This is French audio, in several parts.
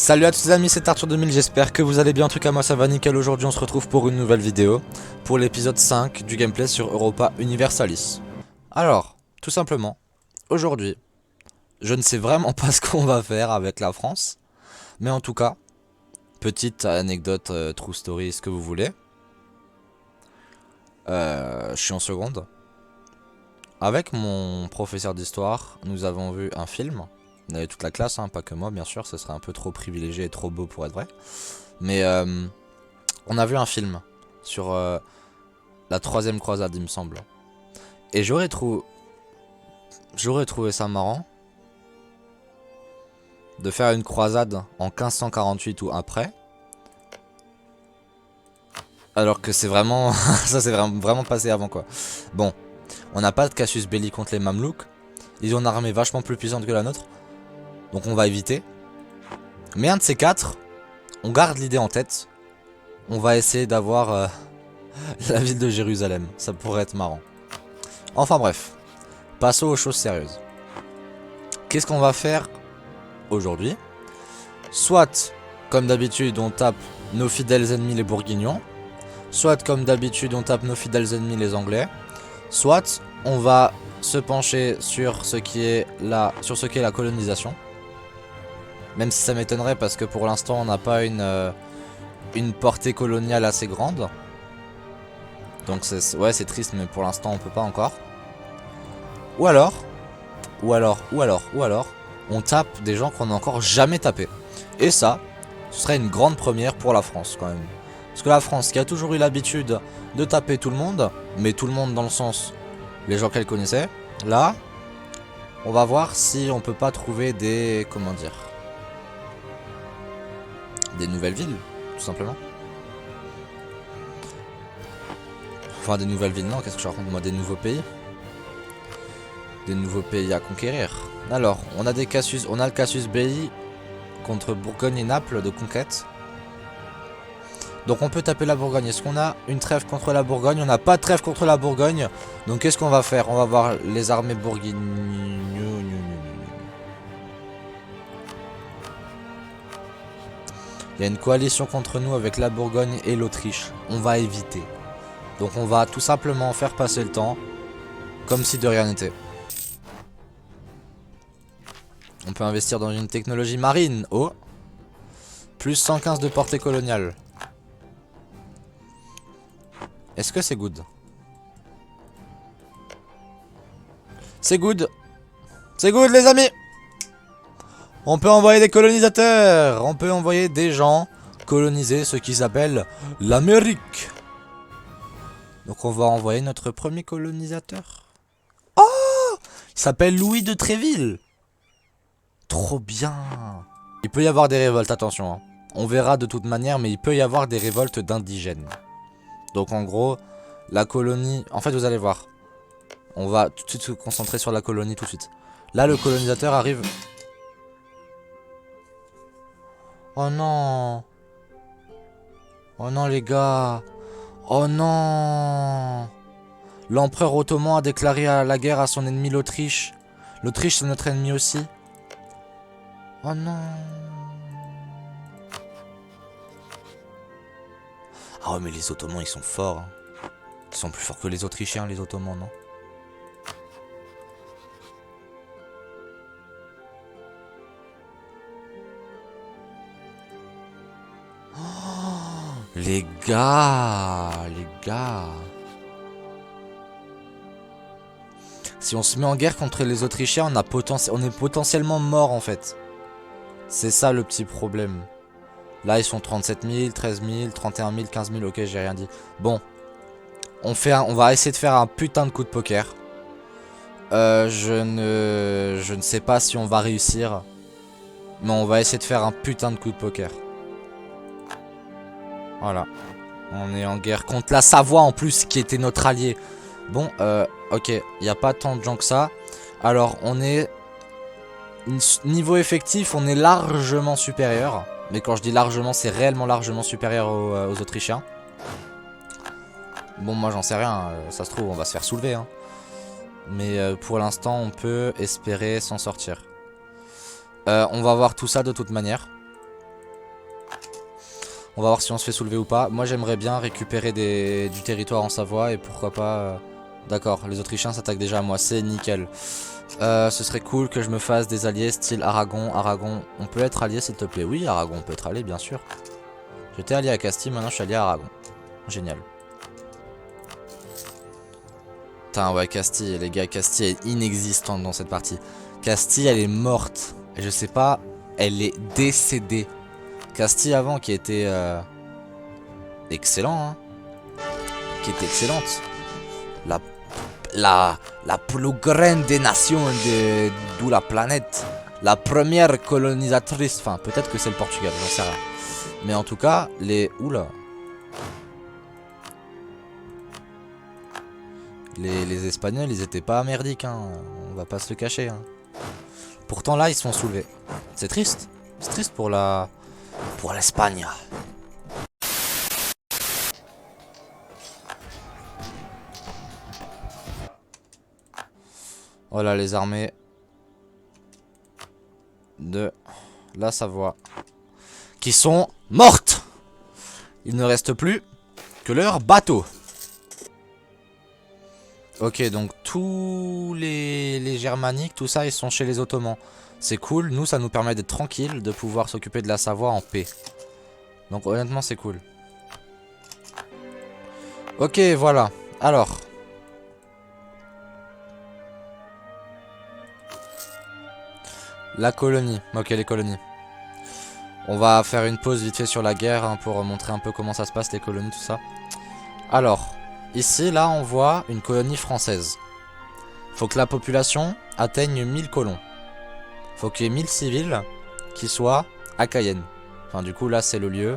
Salut à tous les amis, c'est Arthur 2000, j'espère que vous allez bien. En tout cas moi ça va nickel. Aujourd'hui on se retrouve pour une nouvelle vidéo, pour l'épisode 5 du gameplay sur Europa Universalis. Alors, tout simplement, aujourd'hui, je ne sais vraiment pas ce qu'on va faire avec la France. Mais en tout cas, petite anecdote, true story, ce que vous voulez. Je suis en seconde. Avec mon professeur d'histoire, nous avons vu un film. On avait toute la classe, hein, pas que moi bien sûr, ce serait un peu trop privilégié et trop beau pour être vrai. Mais on a vu un film sur la troisième croisade il me semble. Et j'aurais trouvé ça marrant de faire une croisade en 1548 ou après. Alors que c'est vraiment... ça c'est vraiment passé avant quoi. Bon, on n'a pas de casus belli contre les Mamelouks. Ils ont une armée vachement plus puissante que la nôtre. Donc on va éviter. Mais un de ces quatre, on garde l'idée en tête. On va essayer d'avoir la ville de Jérusalem. Ça pourrait être marrant. Enfin bref. Passons aux choses sérieuses. Qu'est-ce qu'on va faire aujourd'hui? Soit, comme d'habitude, on tape nos fidèles ennemis les Bourguignons. Soit, comme d'habitude, on tape nos fidèles ennemis les Anglais. Soit, on va se pencher sur ce qui est la colonisation. Même si ça m'étonnerait parce que pour l'instant on n'a pas une portée coloniale assez grande. Donc c'est triste, mais pour l'instant on peut pas encore. Ou alors, on tape des gens qu'on n'a encore jamais tapé. Et ça, ce serait une grande première pour la France quand même. Parce que la France qui a toujours eu l'habitude de taper tout le monde, mais tout le monde dans le sens les gens qu'elle connaissait, là, on va voir si on peut pas trouver des... comment dire... des nouvelles villes, tout simplement. Enfin, des nouvelles villes, non, qu'est-ce que je raconte moi? Des nouveaux pays. Des nouveaux pays à conquérir. Alors, on a le casus belli contre Bourgogne et Naples de conquête. Donc on peut taper la Bourgogne. Est-ce qu'on a une trêve contre la Bourgogne? On n'a pas de trêve contre la Bourgogne. Donc qu'est-ce qu'on va faire? On va voir les armées bourguignonnes. Il y a une coalition contre nous avec la Bourgogne et l'Autriche. On va éviter. Donc on va tout simplement faire passer le temps comme si de rien n'était. On peut investir dans une technologie marine. Oh, plus 115 de portée coloniale. Est-ce que c'est good? C'est good. C'est good les amis. On peut envoyer des colonisateurs. On peut envoyer des gens coloniser ce qui s'appelle l'Amérique. Donc on va envoyer notre premier colonisateur. Oh, il s'appelle Louis de Tréville. Trop bien. Il peut y avoir des révoltes, attention. Hein. On verra de toute manière, mais il peut y avoir des révoltes d'indigènes. Donc en gros, la colonie... En fait, vous allez voir. On va tout de suite se concentrer sur la colonie tout de suite. Là, le colonisateur arrive... Oh non. Oh non les gars. Oh non. L'empereur ottoman a déclaré la guerre à son ennemi l'Autriche. L'Autriche c'est notre ennemi aussi. Oh non. Ah ouais mais les Ottomans ils sont forts. Hein. Ils sont plus forts que les Autrichiens les Ottomans non? Les gars. Si on se met en guerre contre les Autrichiens, on est potentiellement mort en fait. C'est ça le petit problème. Là ils sont 37 000, 13 000, 31 000, 15 000, ok j'ai rien dit. Bon, on va essayer de faire un putain de coup de poker. Je ne sais pas si on va réussir. Mais on va essayer de faire un putain de coup de poker. Voilà. On est en guerre contre la Savoie en plus qui était notre allié. Bon, ok, il n'y a pas tant de gens que ça. Alors, on est... Niveau effectif, on est largement supérieur. Mais quand je dis largement, c'est réellement largement supérieur aux Autrichiens. Bon, moi j'en sais rien, ça se trouve, on va se faire soulever. Hein. Mais pour l'instant, on peut espérer s'en sortir. On va voir tout ça de toute manière. On va voir si on se fait soulever ou pas. Moi j'aimerais bien récupérer du territoire en Savoie et pourquoi pas... D'accord, les Autrichiens s'attaquent déjà à moi, c'est nickel. Ce serait cool que je me fasse des alliés style Aragon. Aragon, on peut être allié s'il te plaît? Oui, Aragon, on peut être allié, bien sûr. J'étais allié à Castille, maintenant je suis allié à Aragon. Génial. Putain, ouais, Castille, les gars, Castille est inexistante dans cette partie. Castille, elle est morte. Et je sais pas, elle est décédée. Castille avant, qui était excellent, hein. Qui était excellente. La plus grande des nations de la planète. La première colonisatrice. Enfin, peut-être que c'est le Portugal, j'en sais rien. Mais en tout cas, les... Oula. Les Espagnols, ils étaient pas merdiques, hein. On va pas se le cacher, hein. Pourtant, là, ils se sont soulevés. C'est triste. C'est triste pour la... Pour l'Espagne. Voilà les armées de la Savoie qui sont mortes. Il ne reste plus que leurs bateaux. Ok, donc tous les germaniques, tout ça, ils sont chez les Ottomans. C'est cool, nous ça nous permet d'être tranquille, de pouvoir s'occuper de la Savoie en paix. Donc honnêtement c'est cool. Ok, voilà. Alors... La colonie. Ok, les colonies. On va faire une pause vite fait sur la guerre hein, pour montrer un peu comment ça se passe, les colonies, tout ça. Alors, ici, là, on voit une colonie française. Faut que la population atteigne 1000 colons. Faut qu'il y ait 1000 civils qui soient à Cayenne. Enfin, du coup, là, c'est le lieu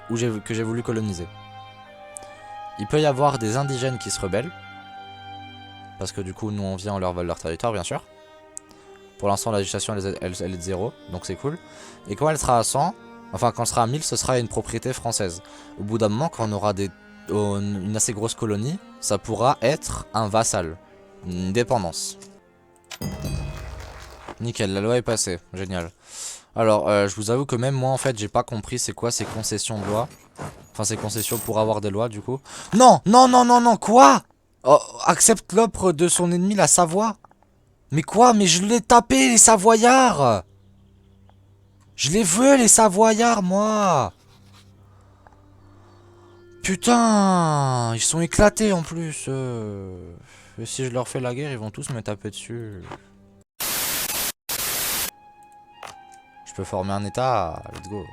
où que j'ai voulu coloniser. Il peut y avoir des indigènes qui se rebellent. Parce que du coup, nous, on vient, on leur vole leur territoire, bien sûr. Pour l'instant, la législation, elle est de 0, donc c'est cool. Et quand elle sera à 100, enfin, quand elle sera à 1000, ce sera une propriété française. Au bout d'un moment, quand on aura une assez grosse colonie, ça pourra être un vassal. Une dépendance. Nickel, la loi est passée. Génial. Alors, je vous avoue que même moi, en fait, j'ai pas compris c'est quoi ces concessions de loi. Enfin, ces concessions pour avoir des lois, du coup. Non, non, non, non, non, quoi? Oh, accepte l'offre de son ennemi, la Savoie. Mais quoi? Mais je l'ai tapé, les Savoyards! Je les veux, les Savoyards, moi! Putain! Ils sont éclatés, en plus. Et si je leur fais la guerre, ils vont tous me taper dessus. Je peux former un état. Let's go.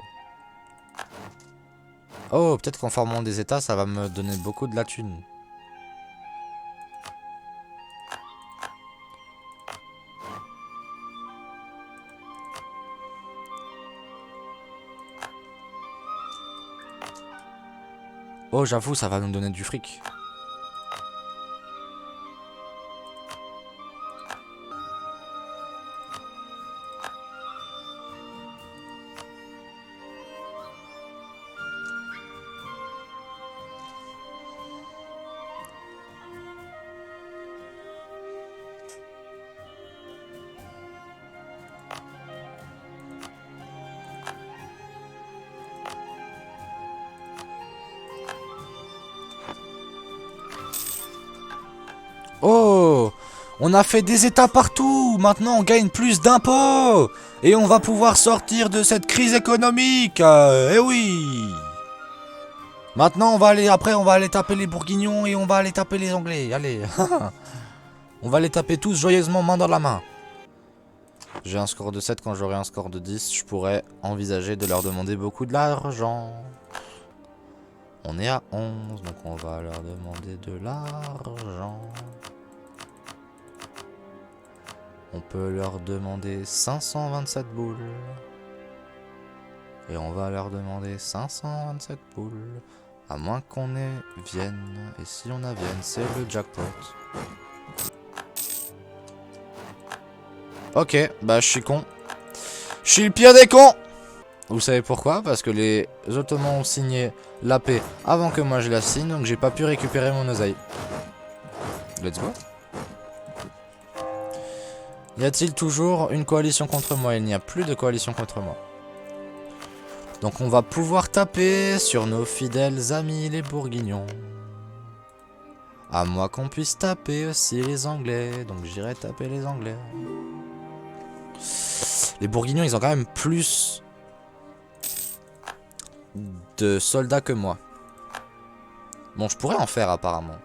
Oh, peut-être qu'en formant des états, ça va me donner beaucoup de la thune. Oh, j'avoue, ça va nous donner du fric. Oh! On a fait des états partout! Maintenant on gagne plus d'impôts! Et on va pouvoir sortir de cette crise économique! Eh oui! Maintenant on va aller, après on va aller taper les Bourguignons et on va aller taper les Anglais. Allez! On va les taper tous joyeusement main dans la main. J'ai un score de 7, quand j'aurai un score de 10, je pourrais envisager de leur demander beaucoup de l'argent. On est à 11, donc on va leur demander de l'argent. On peut leur demander 527 boules. Et on va leur demander 527 boules. À moins qu'on ait Vienne. Et si on a Vienne, c'est le jackpot. Ok, bah je suis con. Je suis le pire des cons! Vous savez pourquoi? Parce que les Ottomans ont signé la paix avant que moi je la signe, donc j'ai pas pu récupérer mon oseille. Let's go. Y a-t-il toujours une coalition contre moi? Il n'y a plus de coalition contre moi. Donc on va pouvoir taper sur nos fidèles amis les Bourguignons. À moins qu'on puisse taper aussi les Anglais. Donc j'irai taper les Anglais. Les Bourguignons, ils ont quand même plus de soldats que moi. Bon, je pourrais en faire apparemment.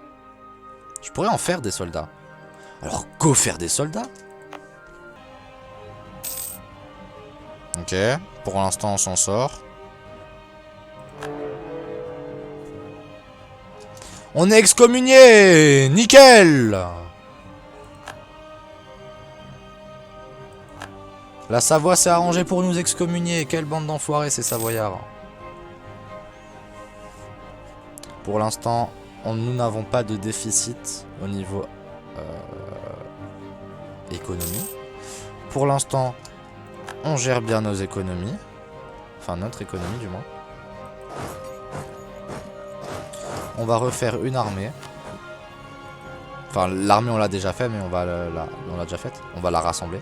Je pourrais en faire des soldats. Alors, go faire des soldats. Ok, pour l'instant on s'en sort. On est excommunié. Nickel. La Savoie s'est arrangée pour nous excommunier. Quelle bande d'enfoirés ces Savoyards. Pour l'instant, nous n'avons pas de déficit au niveau économie. Pour l'instant, on gère bien nos économies. Enfin, notre économie du moins. On va refaire une armée. Enfin, l'armée on l'a déjà fait, mais on l'a déjà faite. On va la rassembler.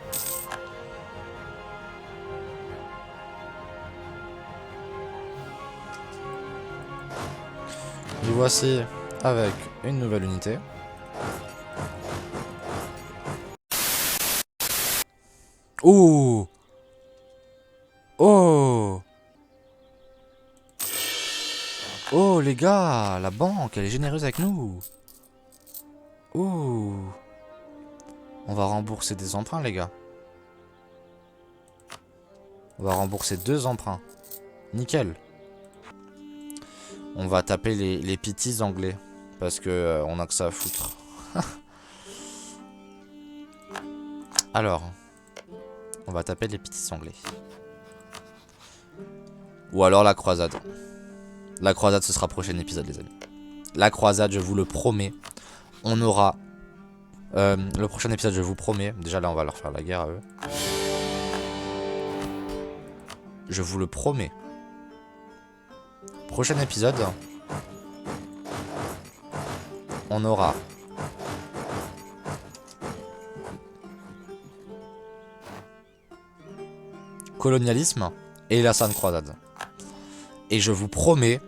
Nous voici avec une nouvelle unité. Oh! Oh! Oh les gars, la banque, elle est généreuse avec nous. Oh! On va rembourser des emprunts les gars. On va rembourser 2 emprunts. Nickel. On va taper les petits anglais. Parce que on a que ça à foutre. Alors. On va taper les petits anglais. Ou alors la croisade. La croisade, ce sera prochain épisode, les amis. La croisade, je vous le promets. On aura... le prochain épisode, je vous promets. Déjà, là, on va leur faire la guerre à eux. Je vous le promets. Prochain épisode. On aura... colonialisme et la Sainte Croisade. Et je vous promets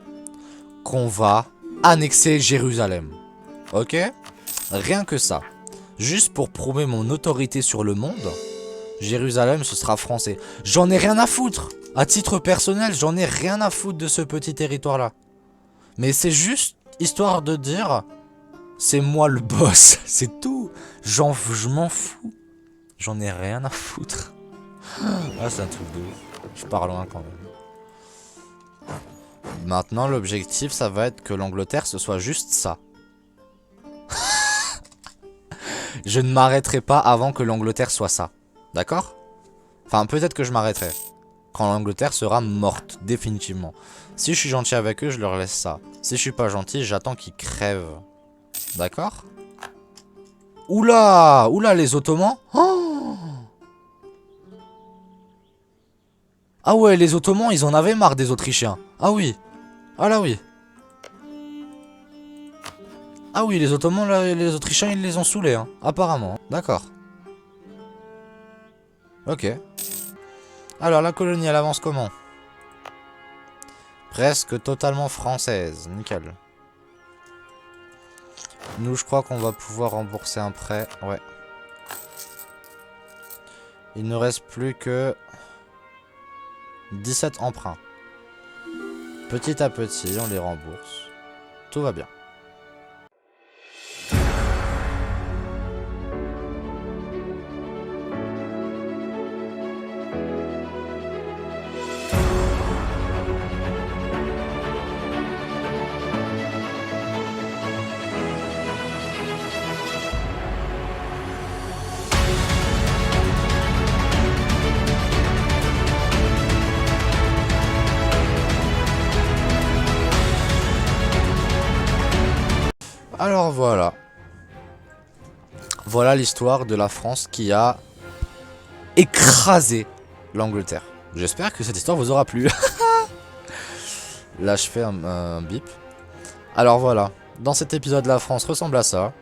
qu'on va annexer Jérusalem. Ok? Rien que ça. Juste pour prouver mon autorité sur le monde, Jérusalem, ce sera français. J'en ai rien à foutre. À titre personnel, j'en ai rien à foutre de ce petit territoire-là. Mais c'est juste histoire de dire, c'est moi le boss. C'est tout. Je m'en fous. J'en ai rien à foutre. Ah, c'est un truc de ouf. Je pars loin quand même. Maintenant, l'objectif, ça va être que l'Angleterre, ce soit juste ça. Je ne m'arrêterai pas avant que l'Angleterre soit ça. D'accord? Enfin, peut-être que je m'arrêterai. Quand l'Angleterre sera morte, définitivement. Si je suis gentil avec eux, je leur laisse ça. Si je suis pas gentil, j'attends qu'ils crèvent. D'accord? Oula! Oula, les Ottomans? Oh! Ah ouais, les Ottomans, ils en avaient marre des Autrichiens. Ah oui. Ah là oui. Ah oui, les Ottomans, là, les Autrichiens, ils les ont saoulés, hein. Apparemment. D'accord. Ok. Alors, la colonie, elle avance comment? Presque totalement française. Nickel. Nous, je crois qu'on va pouvoir rembourser un prêt. Ouais. Il ne reste plus que 17 emprunts. Petit à petit, on les rembourse. Tout va bien. Alors voilà. Voilà l'histoire de la France qui a écrasé l'Angleterre. J'espère que cette histoire vous aura plu. Là je fais un bip. Alors voilà. Dans cet épisode, la France ressemble à ça.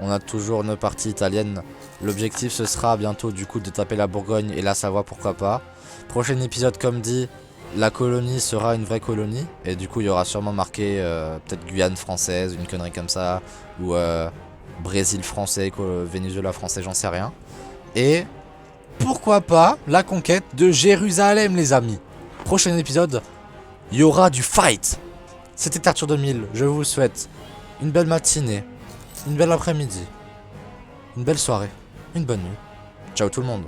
On a toujours nos parties italiennes. L'objectif ce sera bientôt du coup de taper la Bourgogne et la Savoie, pourquoi pas. Prochain épisode comme dit, la colonie sera une vraie colonie. Et du coup, il y aura sûrement marqué peut-être Guyane française, une connerie comme ça. Ou Brésil français, Venezuela français, j'en sais rien. Et pourquoi pas la conquête de Jérusalem, les amis. Prochain épisode, il y aura du fight. C'était Arthur 2000, je vous souhaite une belle matinée, une belle après-midi, une belle soirée, une bonne nuit. Ciao tout le monde.